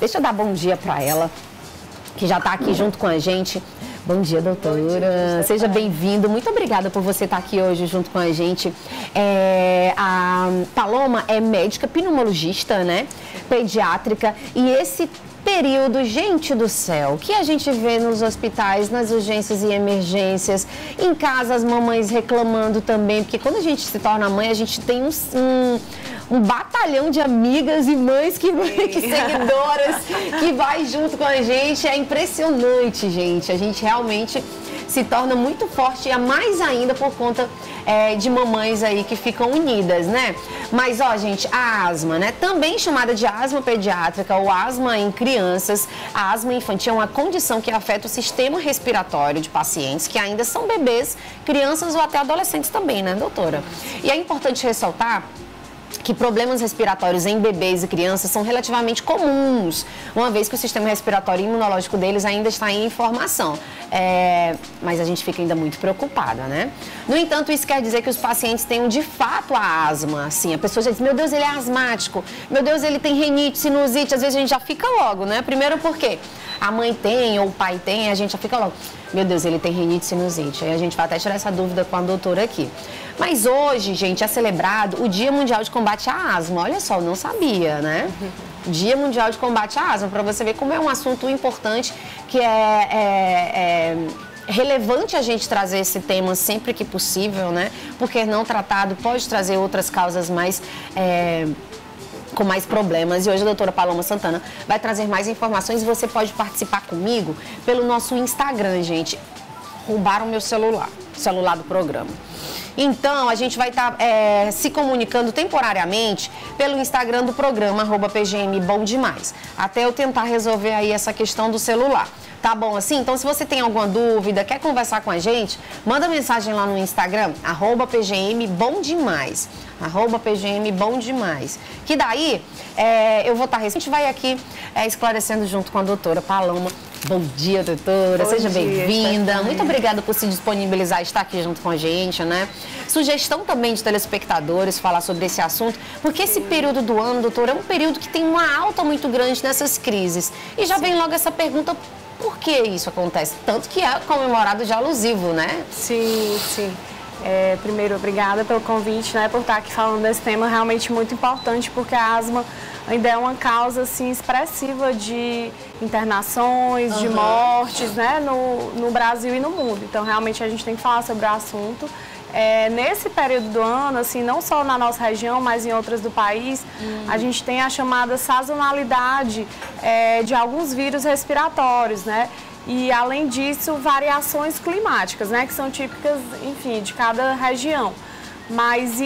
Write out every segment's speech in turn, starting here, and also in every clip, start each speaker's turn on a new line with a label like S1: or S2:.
S1: Deixa eu dar bom dia para ela, que já está aqui junto com a gente. Bom dia, doutora. Bom dia, seja bem-vindo. Muito obrigada por você estar aqui hoje junto com a gente. A Paloma é médica pneumologista, né? Pediátrica. E esse período, gente do céu, que a gente vê nos hospitais, nas urgências e emergências, em casa as mamães reclamando também, porque quando a gente se torna mãe, a gente tem um batalhão de amigas e mães que seguidoras que vai junto com a gente. É impressionante, gente. A gente realmente se torna muito forte, e mais ainda por conta de mamães aí que ficam unidas, né? Mas, ó, gente, a asma, né? Também chamada de asma pediátrica ou asma em crianças, a asma infantil é uma condição que afeta o sistema respiratório de pacientes que ainda são bebês, crianças ou até adolescentes também, né, doutora? E é importante ressaltar que problemas respiratórios em bebês e crianças são relativamente comuns, uma vez que o sistema respiratório e imunológico deles ainda está em formação. Mas a gente fica ainda muito preocupada, né? No entanto, isso quer dizer que os pacientes tenham de fato a asma. Assim, a pessoa já diz, meu Deus, ele é asmático, meu Deus, ele tem rinite, sinusite. Às vezes a gente já fica logo, né? Primeiro porque a mãe tem ou o pai tem, a gente já fica logo, meu Deus, ele tem rinite, sinusite. Aí a gente vai até tirar essa dúvida com a doutora aqui. Mas hoje, gente, é celebrado o Dia Mundial de Combate à Asma. Olha só, eu não sabia, né? Dia Mundial de Combate à Asma, para você ver como é um assunto importante, que é relevante a gente trazer esse tema sempre que possível, né? Porque não tratado pode trazer outras causas com mais problemas. E hoje a doutora Paloma Santana vai trazer mais informações e você pode participar comigo pelo nosso Instagram, gente. Roubaram meu celular do programa. Então, a gente vai estar se comunicando temporariamente pelo Instagram do programa, @PGM Bom Demais, até eu tentar resolver aí essa questão do celular. Tá bom assim? Então, se você tem alguma dúvida, quer conversar com a gente, manda mensagem lá no Instagram, @PGM Bom Demais. @PGM Bom Demais. Que daí, eu vou estar... A gente vai aqui esclarecendo junto com a doutora Paloma. Bom dia, doutora. Seja bem-vinda. Muito obrigada por se disponibilizar e estar aqui junto com a gente, né? Sugestão também de telespectadores falar sobre esse assunto, porque esse período do ano, doutora, é um período que tem uma alta muito grande nessas crises. E já vem logo essa pergunta, por que isso acontece? Tanto que é comemorado de alusivo, né?
S2: Sim, sim. Primeiro, obrigada pelo convite, né, por estar aqui falando desse tema realmente muito importante, porque a asma ainda é uma causa assim, expressiva de internações, de mortes, né, no Brasil e no mundo. Então, realmente, a gente tem que falar sobre o assunto. Nesse período do ano, assim, não só na nossa região, mas em outras do país, a gente tem a chamada sazonalidade de alguns vírus respiratórios, né? E, além disso, variações climáticas, né, que são típicas, enfim, de cada região. Mas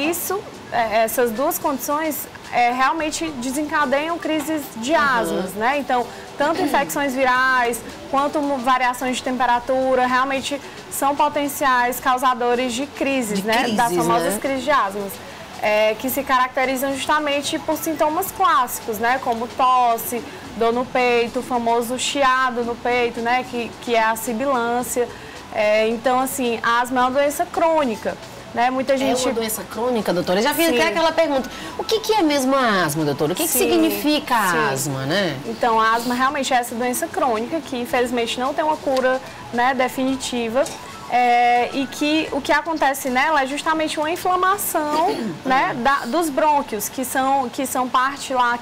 S2: essas duas condições realmente desencadeiam crises de asmas, né? Então, tanto infecções virais quanto variações de temperatura realmente são potenciais causadores de crises, né? Das famosas crises de asmas. Que se caracterizam justamente por sintomas clássicos, né? Como tosse, dor no peito, o famoso chiado no peito, né? Que é a sibilância. Então, assim, a asma é uma doença crônica, né? Muita gente...
S1: É uma doença crônica, doutora? Eu já fiz até aquela pergunta. O que é mesmo a asma, doutora? O que significa a asma, né?
S2: Então, a asma realmente é essa doença crônica que, infelizmente, não tem uma cura, né, definitiva. E que o que acontece nela é justamente uma inflamação, né, dos brônquios, que são parte lá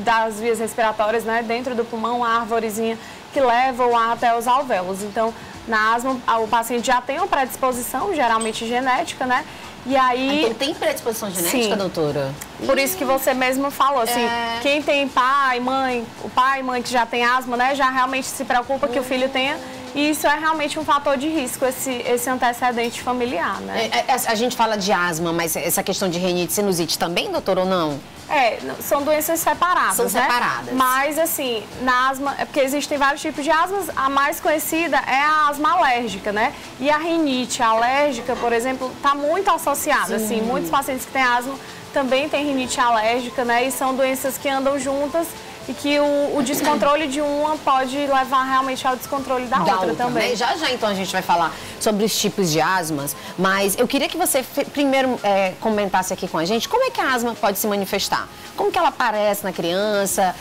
S2: das vias respiratórias, né, dentro do pulmão, a arvorezinha que leva o ar até os alvéolos. Então, na asma, o paciente já tem uma predisposição, geralmente genética, né? E aí...
S1: Então tem predisposição genética, doutora?
S2: Por isso que você mesmo falou, assim, quem tem pai, mãe, o pai e mãe que já tem asma, né, já realmente se preocupa que o filho tenha. E isso é realmente um fator de risco, esse antecedente familiar, né?
S1: A gente fala de asma, mas essa questão de rinite, sinusite também, doutora, ou não?
S2: São doenças separadas,
S1: São separadas.
S2: Mas, assim, na asma, porque existem vários tipos de asmas, a mais conhecida é a asma alérgica, né? E a rinite alérgica, por exemplo, está muito associada, assim, muitos pacientes que têm asma também têm rinite alérgica, né? E são doenças que andam juntas e que o descontrole de uma pode levar realmente ao descontrole da outra também.
S1: Né? Já então a gente vai falar sobre os tipos de asmas, mas eu queria que você primeiro comentasse aqui com a gente como é que a asma pode se manifestar, como que ela aparece na criança,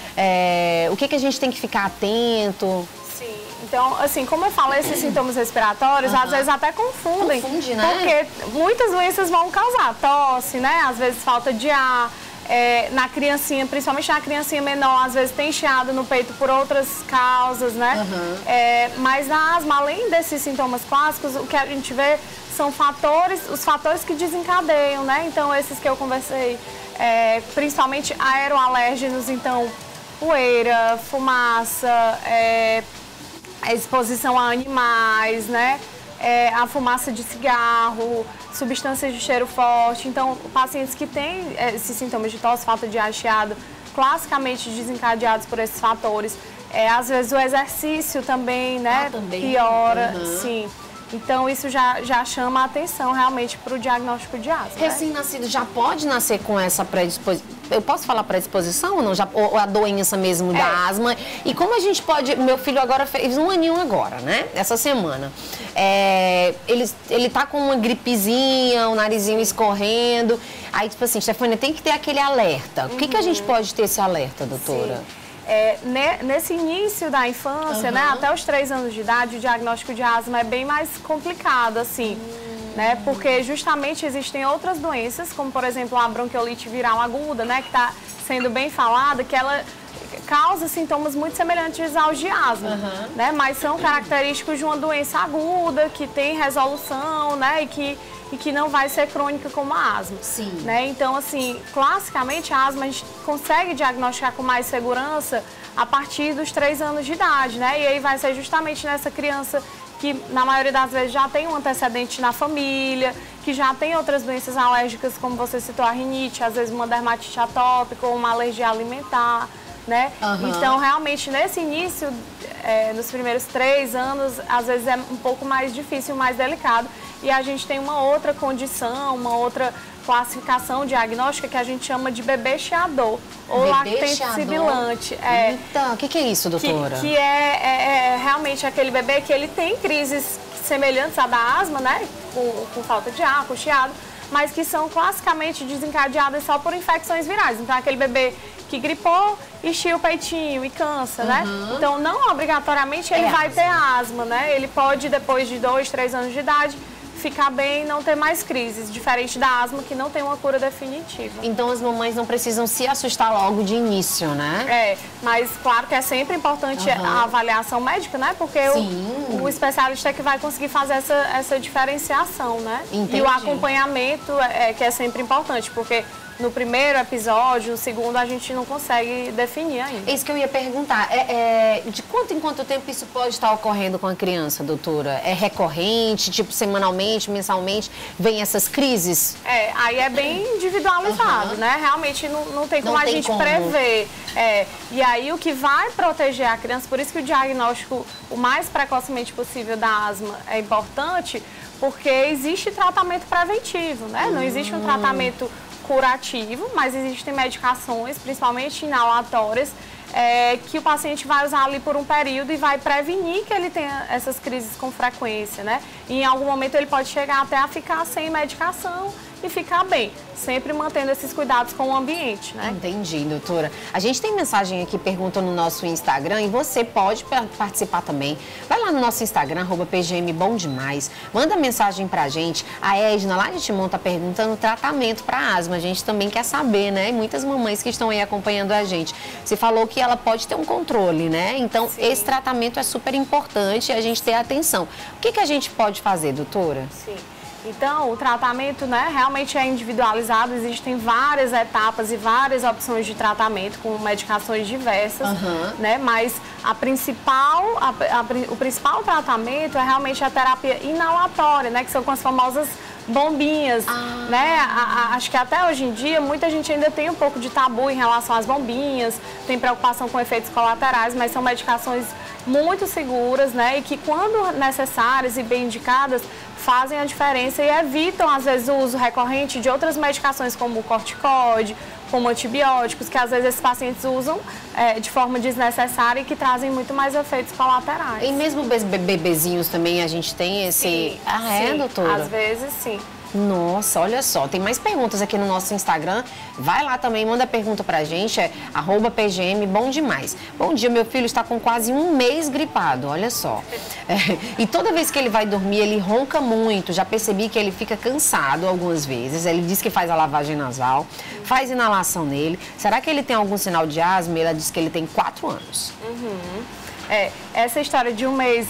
S1: o que a gente tem que ficar atento.
S2: Sim, então, assim, como eu falo, esses sintomas respiratórios, às vezes até confundem.
S1: Confunde, né?
S2: Porque muitas doenças vão causar tosse, né? Às vezes falta de ar. Na criancinha, principalmente na criancinha menor, às vezes tem chiado no peito por outras causas, né? Mas na asma, além desses sintomas clássicos, o que a gente vê são os fatores que desencadeiam, né? Então, esses que eu conversei, principalmente aeroalérgenos, então, poeira, fumaça, a exposição a animais, né? A fumaça de cigarro, substâncias de cheiro forte. Então, pacientes que têm esses sintomas de tosse, falta de ar, chiado, classicamente desencadeados por esses fatores. Às vezes o exercício também, né, piora, sim. Então, isso já chama a atenção realmente para o diagnóstico de asma.
S1: Recém-nascido já pode nascer com essa predisposição? Eu posso falar predisposição ou não? Ou a doença mesmo da asma? E como a gente pode... Meu filho agora fez 1 aninho agora, né? Essa semana. Ele tá com uma gripezinha, o narizinho escorrendo. Aí, tipo assim, Stefânia, tem que ter aquele alerta. O que a gente pode ter esse alerta, doutora?
S2: Sim. Nesse início da infância, né, até os 3 anos de idade, o diagnóstico de asma é bem mais complicado, assim. Né, porque justamente existem outras doenças, como por exemplo a bronquiolite viral aguda, né, que está sendo bem falada, que ela causa sintomas muito semelhantes aos de asma, né, mas são característicos de uma doença aguda, que tem resolução, né, e que não vai ser crônica como a asma.
S1: Sim.
S2: Né? Então, assim, classicamente a asma a gente consegue diagnosticar com mais segurança a partir dos 3 anos de idade, né, e aí vai ser justamente nessa criança que na maioria das vezes já tem um antecedente na família, que já tem outras doenças alérgicas, como você citou, a rinite, às vezes uma dermatite atópica ou uma alergia alimentar, né? Então, realmente, nesse início, nos primeiros 3 anos, às vezes é um pouco mais difícil, mais delicado, e a gente tem uma outra condição, uma outra classificação diagnóstica que a gente chama de bebê chiador ou lactente sibilante.
S1: Então, o que é isso, doutora?
S2: Que é realmente aquele bebê que ele tem crises semelhantes à da asma, né? Com falta de ar, com chiado, mas que são classicamente desencadeadas só por infecções virais. Então, aquele bebê que gripou, enchia o peitinho e cansa, né? Então, não obrigatoriamente ele vai ter asma, né? Ele pode, depois de 2, 3 anos de idade, ficar bem e não ter mais crises, diferente da asma que não tem uma cura definitiva.
S1: Então as mamães não precisam se assustar logo de início, né?
S2: Mas claro que é sempre importante a avaliação médica, né? Porque o especialista é que vai conseguir fazer essa diferenciação, né?
S1: Entendi.
S2: E o acompanhamento que é sempre importante, porque no primeiro episódio, no segundo, a gente não consegue definir ainda.
S1: É isso que eu ia perguntar. De quanto em quanto tempo isso pode estar ocorrendo com a criança, doutora? É recorrente, tipo semanalmente, mensalmente, vem essas crises?
S2: Aí é bem individualizado, né? Realmente não tem como a gente prever. E aí o que vai proteger a criança, por isso que o diagnóstico o mais precocemente possível da asma é importante, porque existe tratamento preventivo, né? Não existe um tratamento curativo, mas existem medicações, principalmente inalatórias, que o paciente vai usar ali por um período e vai prevenir que ele tenha essas crises com frequência, né? E em algum momento ele pode chegar até a ficar sem medicação e ficar bem, sempre mantendo esses cuidados com o ambiente, né?
S1: Entendi, doutora. A gente tem mensagem aqui perguntando no nosso Instagram e você pode participar também. Vai lá no nosso Instagram, @pgmbomdemais, manda mensagem pra gente. A Edna lá de Timon tá perguntando tratamento para asma. A gente também quer saber, né? Muitas mamães que estão aí acompanhando a gente. Você falou que ela pode ter um controle, né? Então, esse tratamento é super importante e a gente ter atenção. O que a gente pode fazer, doutora?
S2: Sim. Então, o tratamento, né, realmente é individualizado, existem várias etapas e várias opções de tratamento com medicações diversas, né, mas o principal tratamento é realmente a terapia inalatória, né, que são com as famosas bombinhas, né? Acho que até hoje em dia muita gente ainda tem um pouco de tabu em relação às bombinhas, tem preocupação com efeitos colaterais, mas são medicações muito seguras, né? E que quando necessárias e bem indicadas fazem a diferença e evitam às vezes o uso recorrente de outras medicações como o corticoide, como antibióticos, que às vezes esses pacientes usam de forma desnecessária e que trazem muito mais efeitos colaterais.
S1: E mesmo bebezinhos também a gente tem esse...
S2: Sim,
S1: sim, doutora?
S2: Às vezes, sim.
S1: Nossa, olha só, tem mais perguntas aqui no nosso Instagram. Vai lá também, manda pergunta pra gente, @PGM, bom demais. Bom dia, meu filho está com quase 1 mês gripado, olha só. E toda vez que ele vai dormir, ele ronca muito. Já percebi que ele fica cansado algumas vezes. Ele diz que faz a lavagem nasal, faz inalação nele. Será que ele tem algum sinal de asma? Ela diz que ele tem 4 anos.
S2: Essa história de 1 mês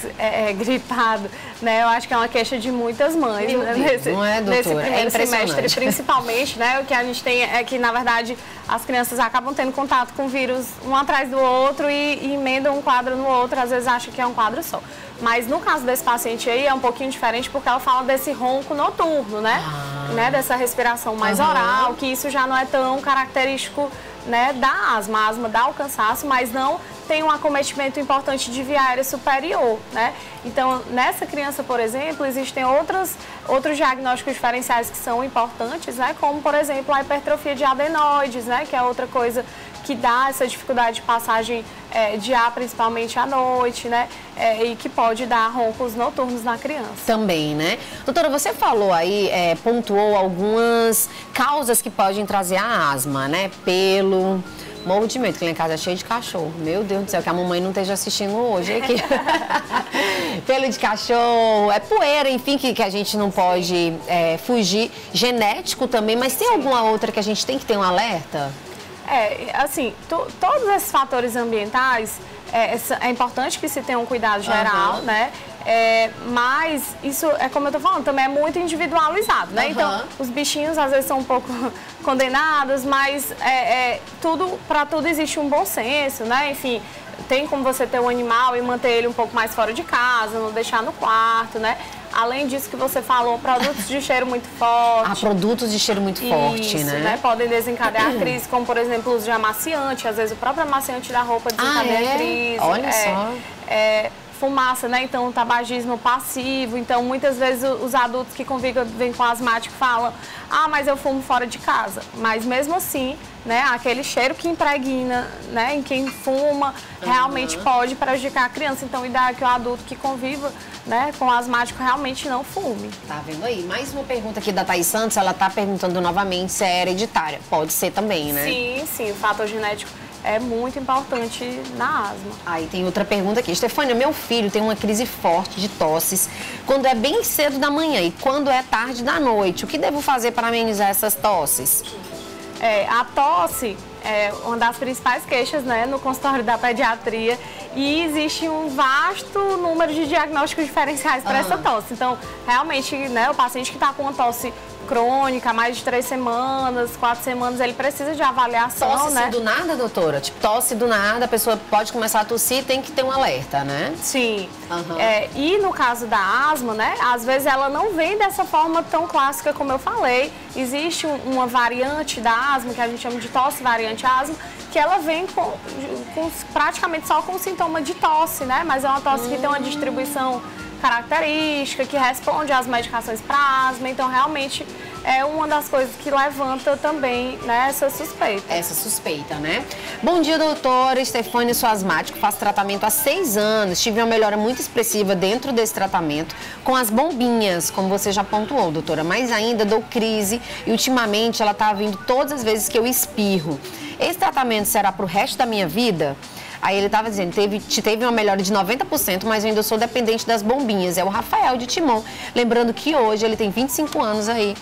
S2: gripado, né? Eu acho que é uma queixa de muitas mães, né?
S1: Não é, doutora?
S2: Nesse primeiro semestre, principalmente, né? O que a gente tem é que, na verdade, as crianças acabam tendo contato com vírus um atrás do outro e emendam um quadro no outro, às vezes acham que é um quadro só. Mas no caso desse paciente aí é um pouquinho diferente porque ela fala desse ronco noturno, né? Dessa respiração mais oral, que isso já não é tão característico, né, da asma. A asma dá o cansaço, mas não tem um acometimento importante de via aérea superior, né? Então, nessa criança, por exemplo, existem outros diagnósticos diferenciais que são importantes, né? Como, por exemplo, a hipertrofia de adenoides, né? Que é outra coisa que dá essa dificuldade de passagem de ar, principalmente à noite, né? E que pode dar roncos noturnos na criança.
S1: Também, né? Doutora, você falou aí, pontuou algumas causas que podem trazer a asma, né? Pelo... Morro de medo, que lá em casa é cheio de cachorro. Meu Deus do céu, que a mamãe não esteja assistindo hoje aqui. Pelo de cachorro, poeira, enfim, que a gente não pode fugir. Genético também, mas tem alguma outra que a gente tem que ter um alerta?
S2: Assim, todos esses fatores ambientais, é importante que se tenha um cuidado geral, né? Mas isso como eu tô falando, também é muito individualizado, né? Então, os bichinhos às vezes são um pouco condenados, mas para tudo existe um bom senso, né? Enfim, tem como você ter um animal e manter ele um pouco mais fora de casa, não deixar no quarto, né? Além disso que você falou, produtos de cheiro muito forte.
S1: Produtos de cheiro muito forte, né?
S2: Podem desencadear crise, como por exemplo o uso de amaciante. Às vezes o próprio amaciante da roupa desencadeia crise.
S1: Olha só.
S2: Fumaça, né? Então, tabagismo passivo. Então, muitas vezes os adultos que convivem com asmático falam: mas eu fumo fora de casa. Mas mesmo assim, né? Aquele cheiro que impregna, né? Em quem fuma, realmente pode prejudicar a criança. Então, o ideal é que o adulto que conviva, né, com asmático realmente não fume.
S1: Tá vendo aí? Mais uma pergunta aqui da Thaís Santos. Ela tá perguntando novamente se é hereditária. Pode ser também, né?
S2: Sim. O fator genético é muito importante na asma.
S1: Aí tem outra pergunta aqui. Estefânia, meu filho tem uma crise forte de tosses quando é bem cedo da manhã e quando é tarde da noite. O que devo fazer para amenizar essas tosses?
S2: A tosse é uma das principais queixas, né, no consultório da pediatria e existe um vasto número de diagnósticos diferenciais para essa tosse. Então, realmente, né, o paciente que está com uma tosse crônica, mais de 3 semanas, 4 semanas, ele precisa de avaliação,
S1: tosse,
S2: né?
S1: do nada, doutora? Tipo, tosse do nada, a pessoa pode começar a tossir, tem que ter um alerta, né?
S2: Sim. E no caso da asma, né, às vezes ela não vem dessa forma tão clássica como eu falei. Existe uma variante da asma, que a gente chama de tosse variante asma, que ela vem praticamente só com sintoma de tosse, né? Mas é uma tosse que tem uma distribuição característica, que responde às medicações para asma, então realmente é uma das coisas que levanta também, né, essa suspeita.
S1: Essa suspeita, né? Bom dia, doutora. Estefânia, sou asmático, faço tratamento há 6 anos, tive uma melhora muito expressiva dentro desse tratamento com as bombinhas, como você já pontuou, doutora, mas ainda dou crise e ultimamente ela tá vindo todas as vezes que eu espirro. Esse tratamento será pro resto da minha vida? Aí ele estava dizendo, teve uma melhora de 90%, mas eu ainda sou dependente das bombinhas. É o Rafael de Timon. Lembrando que hoje ele tem 25 anos aí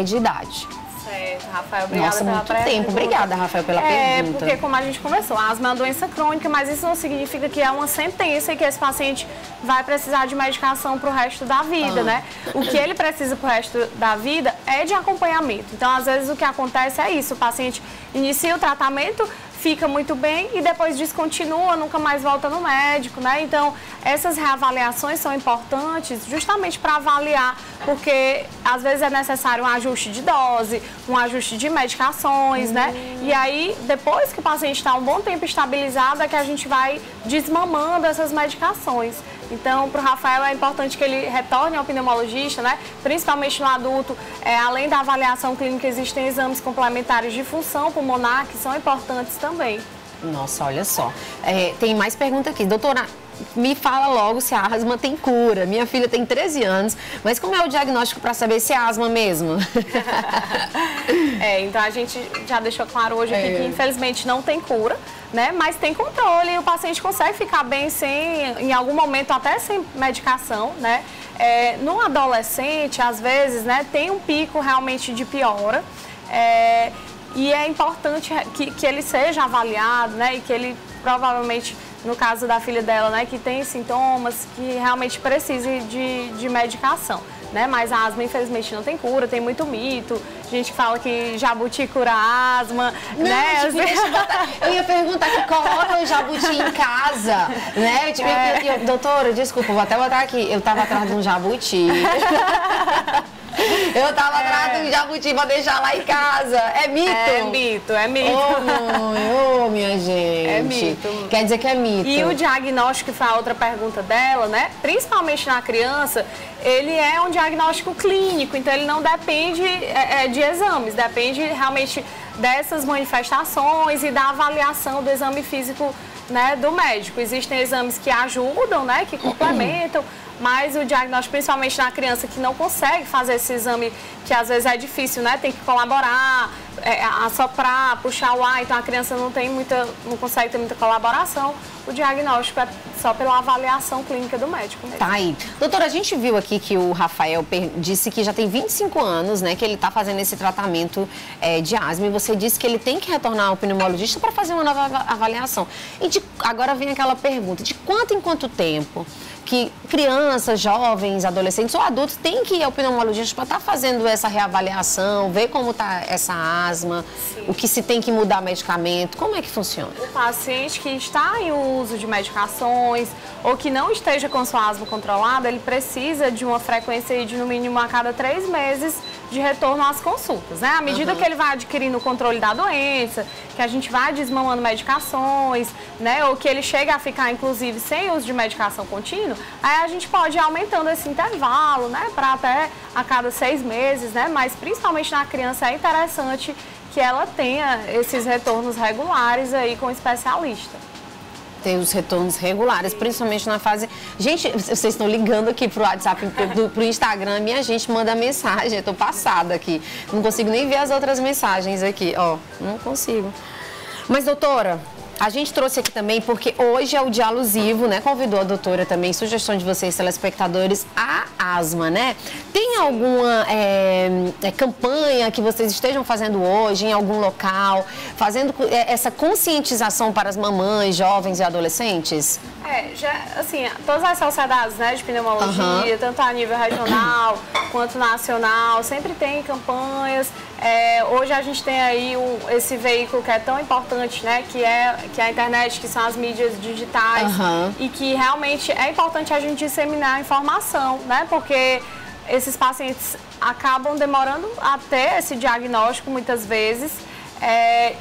S1: de idade.
S2: Certo, Rafael, obrigada pela
S1: muito tempo. Obrigada, Rafael, pela pergunta.
S2: Porque como a gente conversou, a asma é uma doença crônica, mas isso não significa que é uma sentença e que esse paciente vai precisar de medicação para o resto da vida, né? O que ele precisa para o resto da vida é de acompanhamento. Então, às vezes, o que acontece é isso, o paciente inicia o tratamento, fica muito bem e depois descontinua, nunca mais volta no médico, né? Então, essas reavaliações são importantes justamente para avaliar, porque às vezes é necessário um ajuste de dose, um ajuste de medicações, né? E aí, depois que o paciente está um bom tempo estabilizado, é que a gente vai desmamando essas medicações. Então, para o Rafael é importante que ele retorne ao pneumologista, né? Principalmente no adulto, além da avaliação clínica, existem exames complementares de função pulmonar que são importantes também.
S1: Nossa, olha só. Tem mais pergunta aqui. Doutora, me fala logo se a asma tem cura. Minha filha tem 13 anos, mas como é o diagnóstico para saber se é asma mesmo?
S2: Então a gente já deixou claro hoje aqui que infelizmente não tem cura, né? Mas tem controle e o paciente consegue ficar bem em algum momento até sem medicação, né? No adolescente, às vezes, né, tem um pico realmente de piora. E é importante que ele seja avaliado, né? E que ele provavelmente, no caso da filha dela, né, que tem sintomas, que realmente precise de medicação, né? Mas a asma, infelizmente, não tem cura, tem muito mito. Gente que fala que jabuti cura a asma,
S1: não,
S2: né?
S1: Eu ia perguntar que coloca o jabuti em casa, né? Doutora, desculpa, vou até botar aqui. Eu tava atrás de um jabuti. Eu tava atrás de um jabuti, vou deixar lá em casa. É mito?
S2: É mito.
S1: Oh, minha gente.
S2: É mito.
S1: Quer dizer que é mito.
S2: E o diagnóstico, que foi a outra pergunta dela, né? Principalmente na criança, ele é um diagnóstico clínico, então ele não depende de exames, depende realmente dessas manifestações e da avaliação do exame físico, né, do médico. Existem exames que ajudam, né, que complementam, mas o diagnóstico, principalmente na criança que não consegue fazer esse exame, que às vezes é difícil, né, tem que colaborar, assoprar, puxar o ar, então a criança não consegue ter muita colaboração, o diagnóstico é só pela avaliação clínica do médico mesmo.
S1: Tá aí. Doutora, a gente viu aqui que o Rafael disse que já tem 25 anos, né, que ele está fazendo esse tratamento de asma, e você disse que ele tem que retornar ao pneumologista para fazer uma nova avaliação. E agora vem aquela pergunta, de quanto em quanto tempo que crianças, jovens, adolescentes ou adultos têm que ir ao pneumologista para estar fazendo essa reavaliação, ver como está essa asma, sim, o que se tem que mudar medicamento, como é que funciona?
S2: O paciente que está em uso de medicações ou que não esteja com sua asma controlada, ele precisa de uma frequência de no mínimo a cada 3 meses de retorno às consultas, né? À medida que ele vai adquirindo o controle da doença, que a gente vai desmamando medicações, né? Ou que ele chega a ficar, inclusive, sem uso de medicação contínua, aí a gente pode ir aumentando esse intervalo, né? Para até a cada 6 meses, né? Mas principalmente na criança é interessante que ela tenha esses retornos regulares aí com o especialista.
S1: Ter os retornos regulares, principalmente na fase... Gente, vocês estão ligando aqui pro WhatsApp, pro Instagram, minha gente manda mensagem, eu tô passada aqui. Não consigo nem ver as outras mensagens aqui, ó, não consigo. Mas, doutora, a gente trouxe aqui também, porque hoje é o dia alusivo, né? Convidou a doutora também, sugestão de vocês, telespectadores, a asma, né? Tem alguma campanha que vocês estejam fazendo hoje em algum local, fazendo essa conscientização para as mamães, jovens e adolescentes?
S2: Assim, todas as sociedades, né, de pneumologia, tanto a nível regional quanto nacional, sempre tem campanhas. Hoje a gente tem aí esse veículo que é tão importante, né, que é a internet, que são as mídias digitais, e que realmente é importante a gente disseminar a informação, né, porque esses pacientes acabam demorando a ter esse diagnóstico muitas vezes,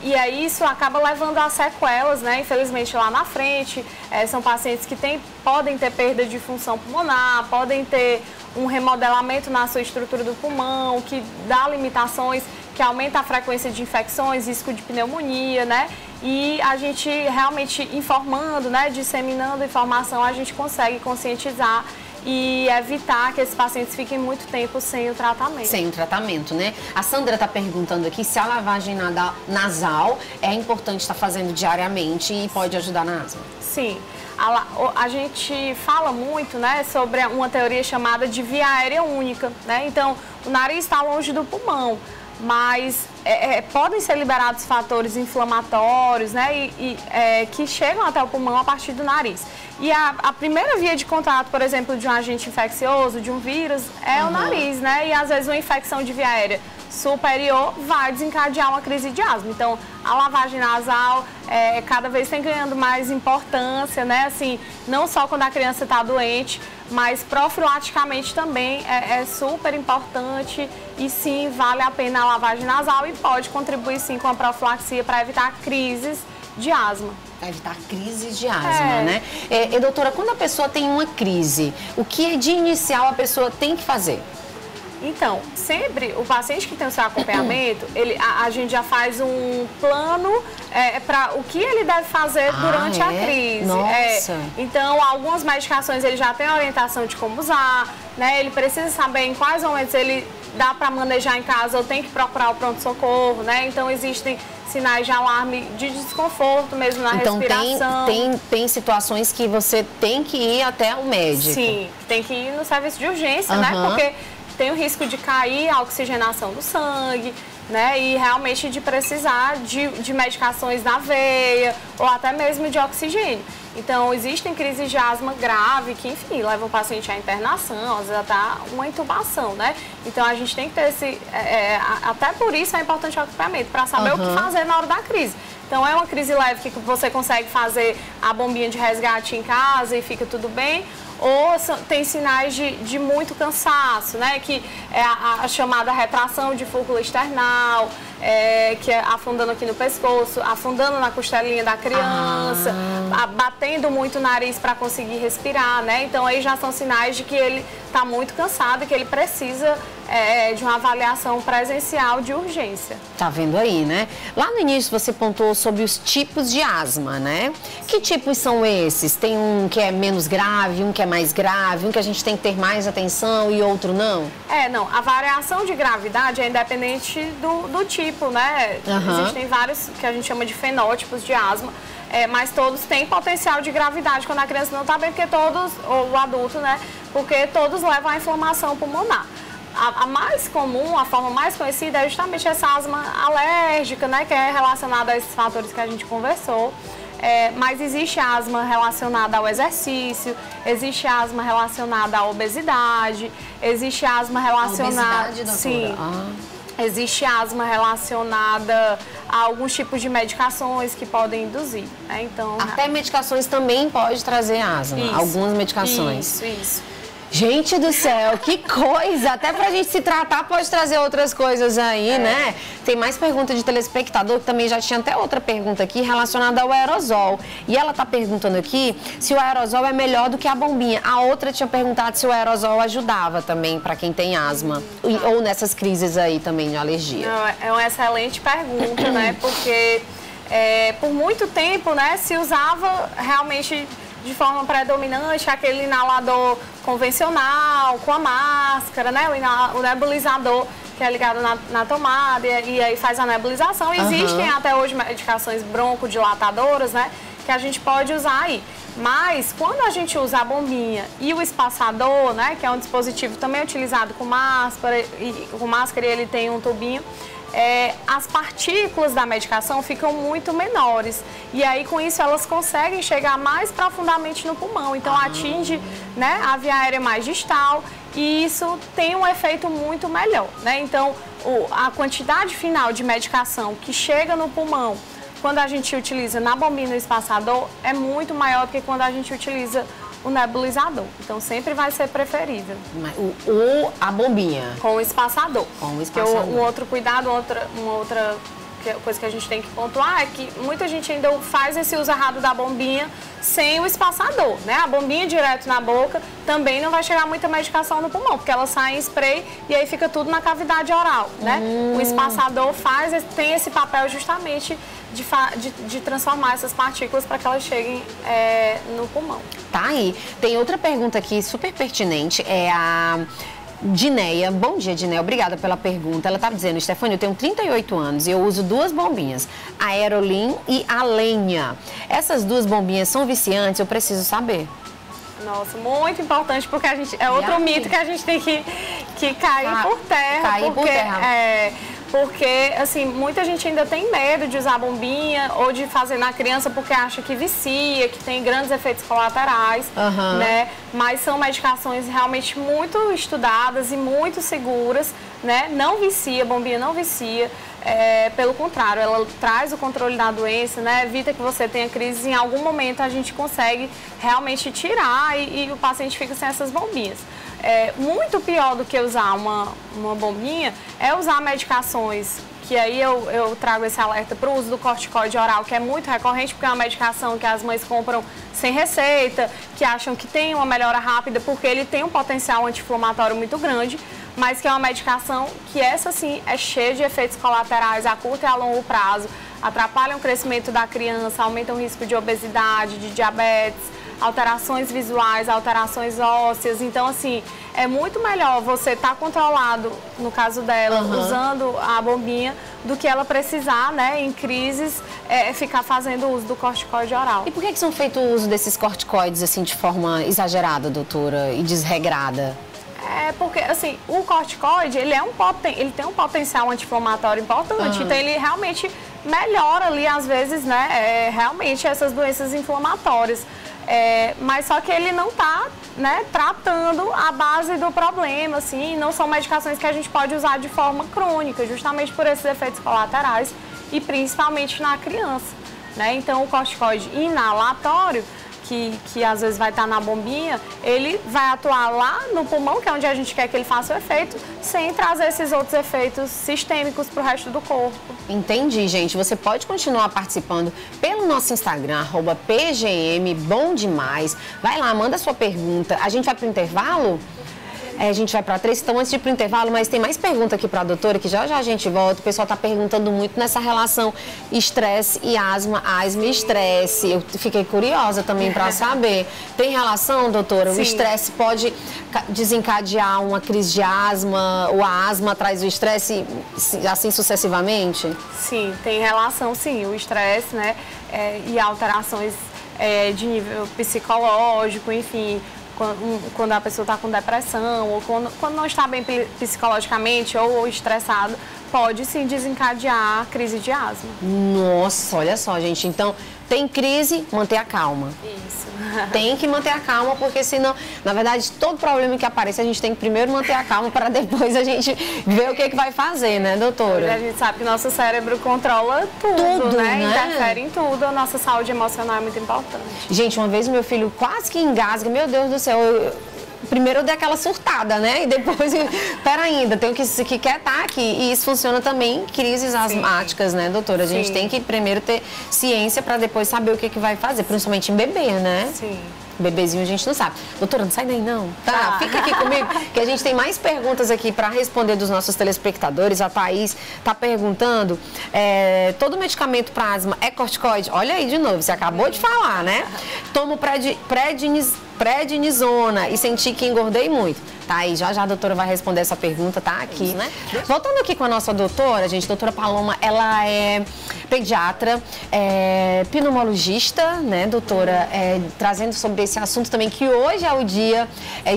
S2: e aí isso acaba levando a sequelas, né, infelizmente lá na frente. São pacientes que podem ter perda de função pulmonar, podem ter um remodelamento na sua estrutura do pulmão, que dá limitações, que aumenta a frequência de infecções, risco de pneumonia, né? E a gente realmente informando, né, disseminando informação, a gente consegue conscientizar e evitar que esses pacientes fiquem muito tempo sem o tratamento. Sem o tratamento,
S1: né? A Sandra está perguntando aqui se a lavagem nasal é importante estar fazendo diariamente e pode ajudar na asma.
S2: Sim. A gente fala muito, né, sobre uma teoria chamada de via aérea única, né? Então, o nariz está longe do pulmão, mas podem ser liberados fatores inflamatórios, né, que chegam até o pulmão a partir do nariz. E a primeira via de contato, por exemplo, de um agente infeccioso, de um vírus, é o nariz, né? E às vezes uma infecção de via aérea superior vai desencadear uma crise de asma. Então, a lavagem nasal cada vez tem ganhando mais importância, né? Assim, não só quando a criança está doente, mas profilaticamente também é super importante e sim, vale a pena a lavagem nasal e pode contribuir sim com a profilaxia para evitar crises de asma.
S1: Para evitar crises de asma, né? E doutora, quando a pessoa tem uma crise, o que de inicial a pessoa tem que fazer?
S2: Então, sempre o paciente que tem o seu acompanhamento, a gente já faz um plano para o que ele deve fazer durante a crise.
S1: Nossa.
S2: Então, algumas medicações ele já tem a orientação de como usar, né? Ele precisa saber em quais momentos ele dá para manejar em casa ou tem que procurar o pronto-socorro, né? Então, existem sinais de alarme de desconforto mesmo na respiração.
S1: Tem situações que você tem que ir até o médico.
S2: Sim, tem que ir no serviço de urgência, né? Porque tem o risco de cair a oxigenação do sangue, né? E realmente de precisar de medicações na veia ou até mesmo de oxigênio. Então, existem crises de asma grave que, enfim, levam o paciente à internação, às vezes até uma intubação, né? Então, a gente tem que ter esse... até por isso é importante o acompanhamento, para saber o que fazer na hora da crise. Então, é uma crise leve que você consegue fazer a bombinha de resgate em casa e fica tudo bem, ou tem sinais de muito cansaço, né? Que é a chamada retração de fúrcula external, que é afundando aqui no pescoço, afundando na costelinha da criança, batendo muito o nariz para conseguir respirar, né? Então, aí já são sinais de que ele está muito cansado e que ele precisa de uma avaliação presencial de urgência.
S1: Tá vendo aí, né? Lá no início você pontuou sobre os tipos de asma, né? Que tipos são esses? Tem um que é menos grave, um que é mais grave, um que a gente tem que ter mais atenção e outro não?
S2: Não. A variação de gravidade é independente do tipo, né? Existem vários que a gente chama de fenótipos de asma. Mas todos têm potencial de gravidade quando a criança não está bem, porque todos, ou o adulto, né? Porque todos levam à inflamação pulmonar. A mais comum, a forma mais conhecida é justamente essa asma alérgica, né? Que é relacionada a esses fatores que a gente conversou. Mas existe asma relacionada ao exercício, existe asma relacionada à obesidade, existe asma relacionada...
S1: Obesidade, doutora?
S2: Sim. Existe asma relacionada a alguns tipos de medicações que podem induzir, né? Então,
S1: até medicações também pode trazer asma, algumas medicações.
S2: Isso.
S1: Gente do céu, que coisa! Até pra gente se tratar pode trazer outras coisas aí, né? Tem mais pergunta de telespectador, que também já tinha até outra pergunta aqui relacionada ao aerosol. E ela tá perguntando aqui se o aerosol é melhor do que a bombinha. A outra tinha perguntado se o aerosol ajudava também pra quem tem asma. Ou nessas crises aí também de alergia.
S2: Não, é uma excelente pergunta, né? Porque por muito tempo, né, se usava realmente de forma predominante aquele inalador convencional, com a máscara, né? O nebulizador que é ligado na tomada e aí faz a nebulização. Existem até hoje medicações broncodilatadoras, né? Que a gente pode usar aí. Mas quando a gente usa a bombinha e o espaçador, né? Que é um dispositivo também utilizado com máscara e ele tem um tubinho. As partículas da medicação ficam muito menores e aí com isso elas conseguem chegar mais profundamente no pulmão, então atinge, né, a via aérea mais distal e isso tem um efeito muito melhor, né? Então a quantidade final de medicação que chega no pulmão quando a gente utiliza na bombinha no espaçador é muito maior do que quando a gente utiliza o nebulizador. Então, sempre vai ser preferível.
S1: A bombinha.
S2: Com o espaçador.
S1: Com o espaçador.
S2: Um outro cuidado, uma outra coisa que a gente tem que pontuar é que muita gente ainda faz esse uso errado da bombinha sem o espaçador, né? A bombinha direto na boca também não vai chegar muita medicação no pulmão, porque ela sai em spray e aí fica tudo na cavidade oral, né? O espaçador tem esse papel justamente de transformar essas partículas para que elas cheguem no pulmão.
S1: Tá aí. Tem outra pergunta aqui super pertinente, é a Dineia. Bom dia, Dineia. Obrigada pela pergunta. Ela tá dizendo, Stefânia, eu tenho 38 anos e eu uso 2 bombinhas, a Aerolin e a Lenha. Essas 2 bombinhas são viciantes? Eu preciso saber.
S2: Nossa, muito importante, porque a gente, outro mito que a gente tem que cair por terra. Porque, assim, muita gente ainda tem medo de usar bombinha ou de fazer na criança porque acha que vicia, que tem grandes efeitos colaterais, né? Mas são medicações realmente muito estudadas e muito seguras, né? Não vicia, bombinha não vicia. Pelo contrário, ela traz o controle da doença, né? Evita que você tenha crise. Em algum momento a gente consegue realmente tirar e o paciente fica sem essas bombinhas. Muito pior do que usar uma bombinha é usar medicações que aí eu trago esse alerta para o uso do corticoide oral, que é muito recorrente, porque é uma medicação que as mães compram sem receita, que acham que tem uma melhora rápida, porque ele tem um potencial anti-inflamatório muito grande, mas que é uma medicação que essa sim é cheia de efeitos colaterais a curto e a longo prazo, atrapalham o crescimento da criança, aumentam o risco de obesidade, de diabetes, alterações visuais, alterações ósseas. Então, assim, é muito melhor você estar controlado, no caso dela, usando a bombinha, do que ela precisar, né, em crises, ficar fazendo uso do corticoide oral.
S1: E por que são feitos o uso desses corticoides, assim, de forma exagerada, doutora, e desregrada?
S2: É porque, assim, o corticoide, ele tem um potencial anti-inflamatório importante, então ele realmente melhora ali, às vezes, né, realmente essas doenças inflamatórias. Mas só que ele não está, né, tratando a base do problema, assim, não são medicações que a gente pode usar de forma crônica, justamente por esses efeitos colaterais e principalmente na criança, né? Então o corticoide inalatório, que às vezes vai estar na bombinha, ele vai atuar lá no pulmão, que é onde a gente quer que ele faça o efeito, sem trazer esses outros efeitos sistêmicos para o resto do corpo.
S1: Entendi, gente. Você pode continuar participando pelo nosso Instagram, @PGMBomDemais. Vai lá, manda sua pergunta. A gente vai para o intervalo? A gente vai para 3, então antes de ir para o intervalo, mas tem mais pergunta aqui para a doutora, que já já a gente volta. O pessoal está perguntando muito nessa relação estresse e asma e estresse. Eu fiquei curiosa também para saber. Tem relação, doutora?
S2: Sim.
S1: O estresse pode desencadear uma crise de asma, ou a asma traz o estresse assim sucessivamente?
S2: Sim, tem relação, sim. O estresse, né, e alterações de nível psicológico, enfim, quando a pessoa está com depressão ou quando não está bem psicologicamente ou estressado, pode sim desencadear crise de asma.
S1: Nossa, olha só, gente. Então, tem crise, manter a calma.
S2: Isso.
S1: Tem que manter a calma, porque senão, na verdade, todo problema que aparece, a gente tem que primeiro manter a calma para depois a gente ver o que vai fazer, né, doutora?
S2: A gente sabe que nosso cérebro controla tudo, né? Interfere em tudo. A nossa saúde emocional é muito importante.
S1: Gente, uma vez o meu filho quase que engasga, meu Deus do céu, primeiro eu dei aquela surtada, né? E depois, pera ainda, tenho que quietar aqui. E isso funciona também em crises asmáticas, né, doutora? A gente tem que primeiro ter ciência para depois saber o que vai fazer, principalmente em bebê, né?
S2: Sim.
S1: Bebezinho a gente não sabe. Doutora, não sai daí não. Tá, fica aqui comigo, que a gente tem mais perguntas aqui para responder dos nossos telespectadores. A Thaís está perguntando, todo medicamento para asma é corticoide? Olha aí de novo, você acabou de falar, né? Tomo prednisona e senti que engordei muito. Tá aí, já a doutora vai responder essa pergunta, tá aqui, né? Voltando aqui com a nossa doutora, gente, doutora Paloma, ela é pediatra, pneumologista, né, doutora, trazendo sobre esse assunto também, que hoje é o dia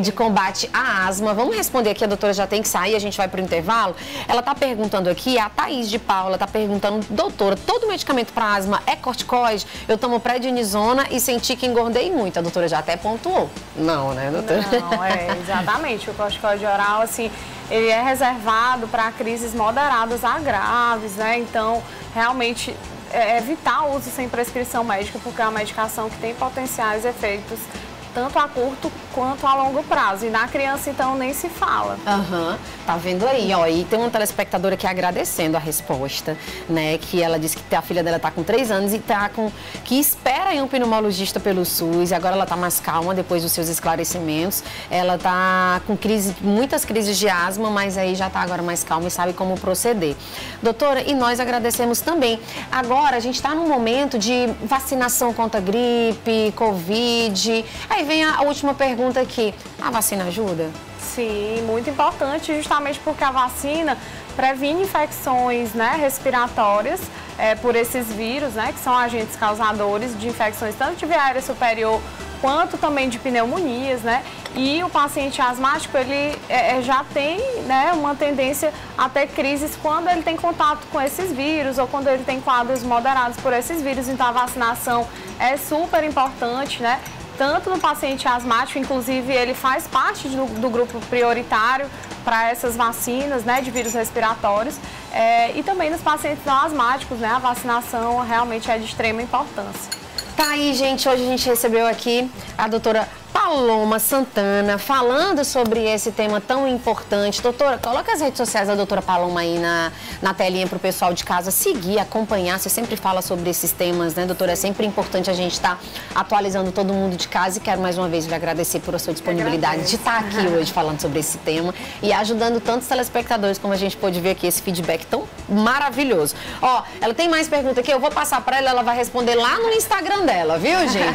S1: de combate à asma. Vamos responder aqui, a doutora já tem que sair, a gente vai pro intervalo. Ela tá perguntando aqui, a Thaís de Paula tá perguntando, doutora, todo medicamento para asma é corticoide? Eu tomo prednisona e senti que engordei muito. A doutora já até pontuou. Não, né, doutora?
S2: Não, exatamente. O corticoide oral, assim, ele é reservado para crises moderadas a graves, né? Então, realmente, evitar o uso sem prescrição médica, porque é uma medicação que tem potenciais efeitos tanto a curto quanto a longo prazo. E na criança, então, nem se fala.
S1: Tá vendo aí, ó. E tem uma telespectadora aqui agradecendo a resposta, né? Que ela disse que a filha dela tá com 3 anos e que espera em um pneumologista pelo SUS. E agora ela tá mais calma depois dos seus esclarecimentos. Ela tá com muitas crises de asma, mas aí já tá agora mais calma e sabe como proceder. Doutora, e nós agradecemos também. Agora, a gente tá num momento de vacinação contra gripe, Covid. Aí vem a última pergunta aqui. A vacina ajuda?
S2: Sim, muito importante, justamente porque a vacina previne infecções, né, respiratórias por esses vírus, né, que são agentes causadores de infecções tanto de via aérea superior quanto também de pneumonias, né? E o paciente asmático, ele já tem, né, uma tendência a ter crises quando ele tem contato com esses vírus ou quando ele tem quadros moderados por esses vírus. Então, a vacinação é super importante, né? Tanto no paciente asmático, inclusive ele faz parte do grupo prioritário para essas vacinas, né, de vírus respiratórios, e também nos pacientes não asmáticos, né, a vacinação realmente é de extrema importância.
S1: Tá aí, gente, hoje a gente recebeu aqui a doutora Paloma Santana, falando sobre esse tema tão importante. Doutora, coloca as redes sociais da doutora Paloma aí na telinha para o pessoal de casa seguir, acompanhar. Você sempre fala sobre esses temas, né, doutora? É sempre importante a gente estar atualizando todo mundo de casa e quero mais uma vez lhe agradecer por a sua disponibilidade de estar aqui hoje falando sobre esse tema e ajudando tantos telespectadores, como a gente pôde ver aqui, esse feedback tão maravilhoso. Ó, ela tem mais pergunta aqui, eu vou passar para ela, ela vai responder lá no Instagram dela, viu, gente?